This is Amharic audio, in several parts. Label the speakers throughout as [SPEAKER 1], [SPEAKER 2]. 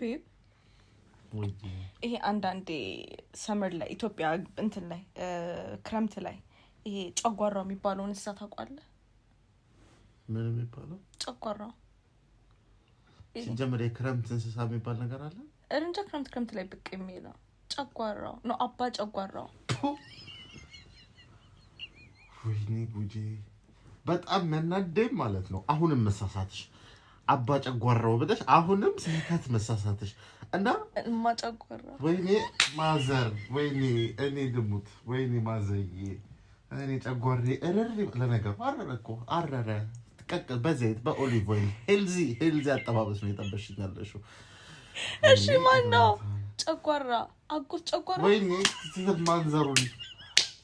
[SPEAKER 1] ቤብ ይሄ አንዳንዴ ሰመር ላይ ኢትዮጵያ እንትን ላይ ክረምት ላይ ይሄ ጨጓራው የሚባለው እንስሳ ታውቃለህ?
[SPEAKER 2] ምን የሚባለው?
[SPEAKER 1] ጨጓራው
[SPEAKER 2] ሲጀመር የክረምት እንስሳ የሚባል ነገር አለ?
[SPEAKER 1] እንጃ ክረምት ላይ ብቅ የሚለው ጨጓራው ነው። አባ ጨጓራው
[SPEAKER 2] ወይኔ ጉዴ! በጣም መናደም ማለት ነው። አሁንም መሳሳትሽ አባ ጨጓራው ብለሽ አሁንም ስህተት መሳሳትሽ እና
[SPEAKER 1] ማጨጓራው
[SPEAKER 2] ወይኔ ማዘር ወይኔ እኔ ድሙት ወይኔ ማዘዬ እኔ ጨጓሬ እረር ለነገሩ አረረ ተቀቀል በዘይት በኦሊቭ ኦይል ሄልዚ አጠባበስ ነው የጠበሽኛለሽ።
[SPEAKER 1] እሺ ማን ነው ጨጓራ? አጎት ጨጓራ
[SPEAKER 2] ወይኔ ማንዘሩን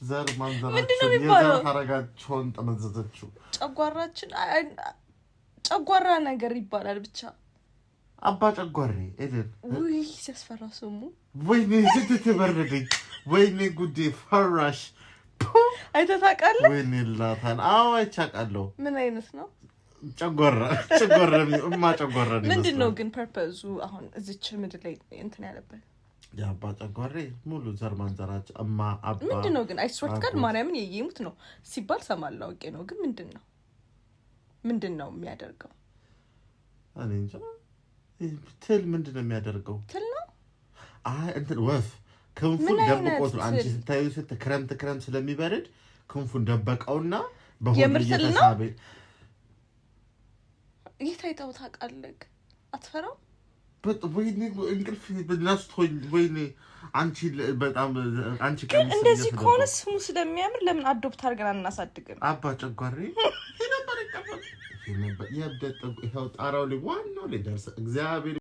[SPEAKER 2] ዘር
[SPEAKER 1] ምንድነው የሚባለው?
[SPEAKER 2] ታረጋቸውን ጠመዘዘችው።
[SPEAKER 1] ጨጓራችን ጨጓራ ነገር ይባላል ብቻ
[SPEAKER 2] አባ ጨጓሬ እድል
[SPEAKER 1] ውይ ሲያስፈራ ስሙ።
[SPEAKER 2] ወይኔ ስትተበረደኝ ወይኔ ጉዴ ፈራሽ
[SPEAKER 1] አይተህ ታውቃለህ?
[SPEAKER 2] ወይኔ ላታን አዎ አይቻቃለሁ።
[SPEAKER 1] ምን አይነት ነው?
[SPEAKER 2] ጨጓራ ጨጓራ
[SPEAKER 1] ምንድነው ግን ፐርፐዙ? አሁን እዚች ምድር ላይ እንትን ያለበት
[SPEAKER 2] የአባ ጨጓሬ ሙሉ ዘር ማንዘራች አባ
[SPEAKER 1] ምንድነው ግን? አይስወርት ጋር ማርያምን የየሙት ነው ሲባል ሰማለሁ አውቄ ነው። ግን ምንድነው የሚያደርገው?
[SPEAKER 2] እኔ እንጃ። ትል ምንድነው የሚያደርገው?
[SPEAKER 1] ትል ነው
[SPEAKER 2] እንትን ወፍ ክንፉን ደብቆት ነው። አንቺ ስታዩ ክረምት ስለሚበርድ ክንፉን ደበቀውና በሆነ እየተሳበ
[SPEAKER 1] ይታይታው ታውቃለህ? አትፈራው?
[SPEAKER 2] ወይኔ እንቅልፍ ብናስቶኝ ወይኔ አንቺ በጣም አንቺ
[SPEAKER 1] ግን እንደዚህ ከሆነ ስሙ ስለሚያምር ለምን አዶፕት አድርገን አናሳድግም?
[SPEAKER 2] አባ ጨጓሬ ይሄ ነበር ይሄው ጣራው ላይ ዋናው ላይ ደርሰ እግዚአብሔር